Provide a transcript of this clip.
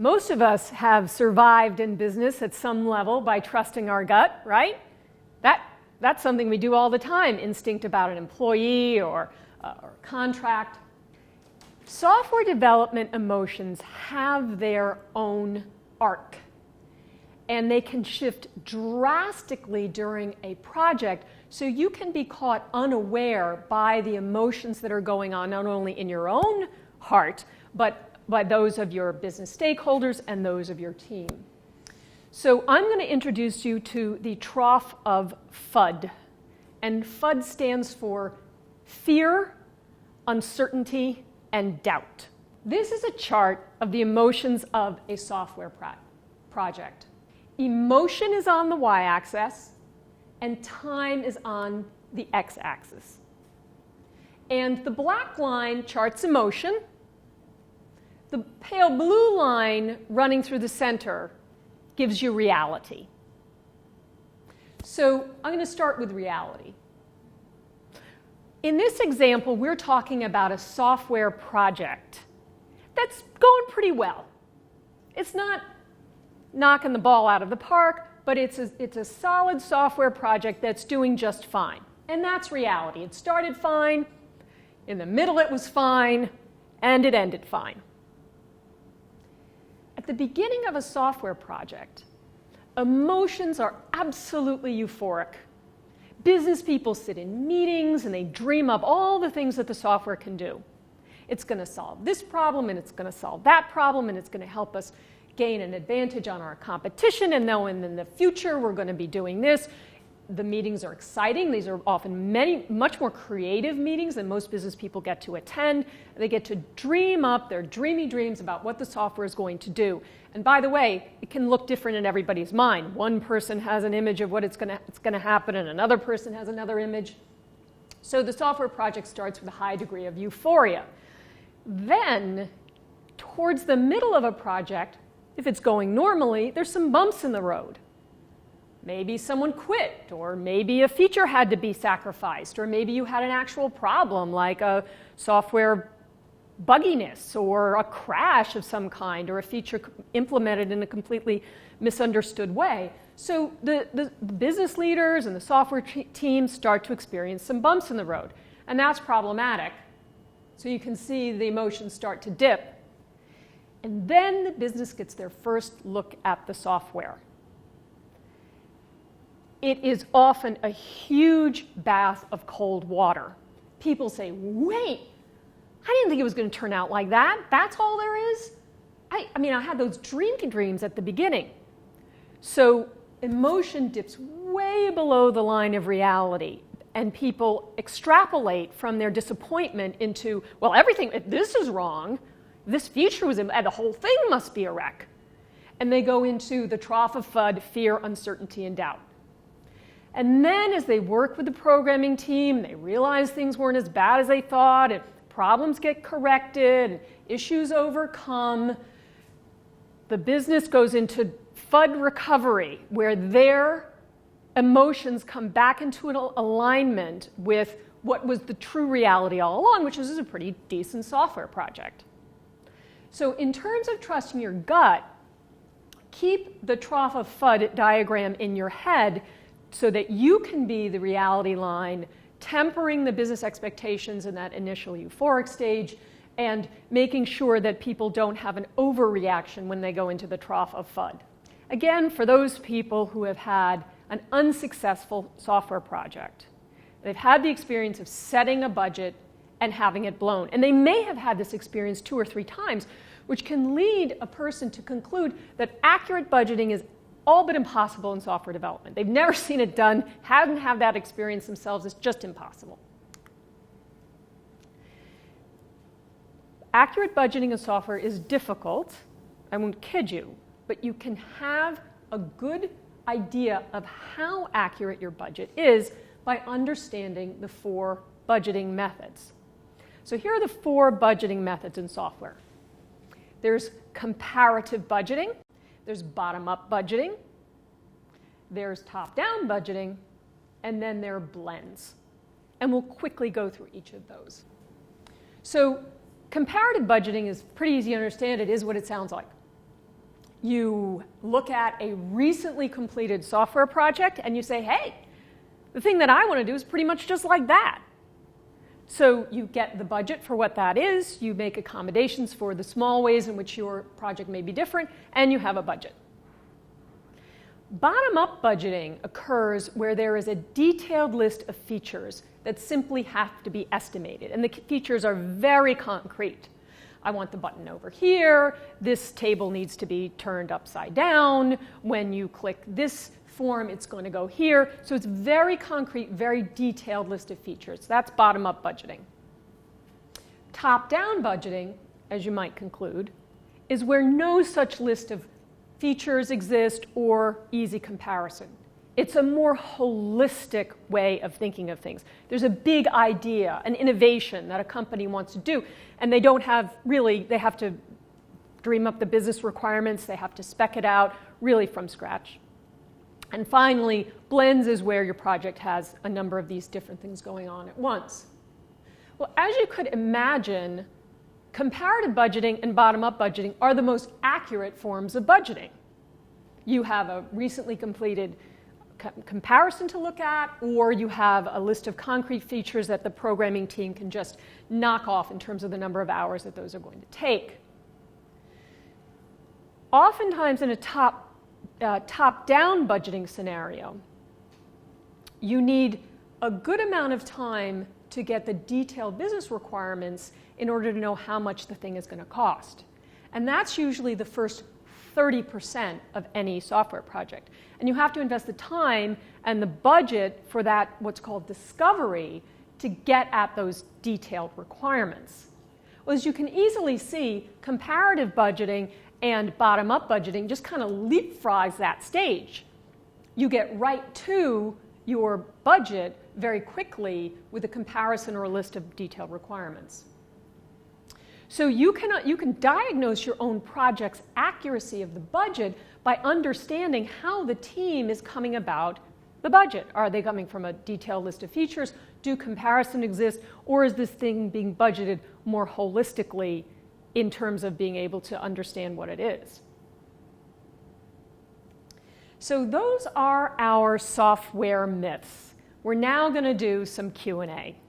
Most of us have survived in business at some level by trusting our gut, right? That's something we do all the time, instinct about an employee or contract. Software development emotions have their own arc, and they can shift drastically during a project, so you can be caught unaware by the emotions that are going on, not only in your own heart, but by those of your business stakeholders and those of your team. So I'm going to introduce you to the trough of FUD. And FUD stands for fear, uncertainty, and doubt. This is a chart of the emotions of a software project. Emotion is on the y-axis, and time is on the x-axis. And the black line charts emotion. The pale blue line running through the center gives you reality. So I'm going to start with reality. In this example, we're talking about a software project that's going pretty well. It's not knocking the ball out of the park, but it's a solid software project that's doing just fine. And that's reality. It started fine, in the middle it was fine, and it ended fine. At the beginning of a software project, emotions are absolutely euphoric. Business people sit in meetings and they dream up all the things that the software can do. It's going to solve this problem, and it's going to solve that problem, and it's going to help us gain an advantage on our competition, and then in the future we're going to be doing this. The meetings are exciting. These are often much more creative meetings than most business people get to attend. They get to dream up their dreamy dreams about what the software is going to do. And by the way, it can look different in everybody's mind. One person has an image of what it's going to happen, and another person has another image. So the software project starts with a high degree of euphoria. Then, towards the middle of a project, if it's going normally, there's some bumps in the road. Maybe someone quit, or maybe a feature had to be sacrificed, or maybe you had an actual problem like a software bugginess or a crash of some kind, or a feature implemented in a completely misunderstood way. So the business leaders and the software teams start to experience some bumps in the road, and that's problematic. So you can see the emotions start to dip. And then the business gets their first look at the software. It is often a huge bath of cold water. People say, wait, I didn't think it was going to turn out like that. That's all there is? I mean, I had those dreams at the beginning. So emotion dips way below the line of reality, and people extrapolate from their disappointment into, well, everything, if this is wrong, this feature was, and the whole thing must be a wreck. And they go into the trough of FUD, fear, uncertainty, and doubt. And then as they work with the programming team, they realize things weren't as bad as they thought, and problems get corrected, and issues overcome. The business goes into FUD recovery, where their emotions come back into an alignment with what was the true reality all along, which is a pretty decent software project. So in terms of trusting your gut, keep the trough of FUD diagram in your head so that you can be the reality line, tempering the business expectations in that initial euphoric stage, and making sure that people don't have an overreaction when they go into the trough of FUD. Again, for those people who have had an unsuccessful software project, they've had the experience of setting a budget and having it blown. And they may have had this experience 2 or 3 times, which can lead a person to conclude that accurate budgeting is all but impossible in software development. They've never seen it done, haven't had that experience themselves. It's just impossible. Accurate budgeting in software is difficult. I won't kid you, but you can have a good idea of how accurate your budget is by understanding the 4 budgeting methods. So here are the 4 budgeting methods in software. There's comparative budgeting. There's bottom-up budgeting, there's top-down budgeting, and then there are blends. And we'll quickly go through each of those. So comparative budgeting is pretty easy to understand. It is what it sounds like. You look at a recently completed software project and you say, hey, the thing that I want to do is pretty much just like that. So you get the budget for what that is, you make accommodations for the small ways in which your project may be different, and you have a budget. Bottom-up budgeting occurs where there is a detailed list of features that simply have to be estimated, and the features are very concrete. I want the button over here, this table needs to be turned upside down, when you click this form, it's going to go here. So it's very concrete, very detailed list of features. That's bottom-up budgeting. Top-down budgeting, as you might conclude, is where no such list of features exist or easy comparison. It's a more holistic way of thinking of things. There's a big idea, an innovation that a company wants to do, and they don't have really, they have to dream up the business requirements, they have to spec it out really from scratch. And finally, blends is where your project has a number of these different things going on at once. Well, as you could imagine, comparative budgeting and bottom-up budgeting are the most accurate forms of budgeting. You have a recently completed comparison to look at, or you have a list of concrete features that the programming team can just knock off in terms of the number of hours that those are going to take. Oftentimes in a top-down budgeting scenario, you need a good amount of time to get the detailed business requirements in order to know how much the thing is going to cost. And that's usually the first 30% of any software project. And you have to invest the time and the budget for that, what's called discovery, to get at those detailed requirements. Well, as you can easily see, comparative budgeting and bottom-up budgeting just kind of leapfrogs that stage. You get right to your budget very quickly with a comparison or a list of detailed requirements. So you can diagnose your own project's accuracy of the budget by understanding how the team is coming about the budget. Are they coming from a detailed list of features? Do comparison exist? Or is this thing being budgeted more holistically in terms of being able to understand what it is? So those are our software myths. We're now going to do some Q&A.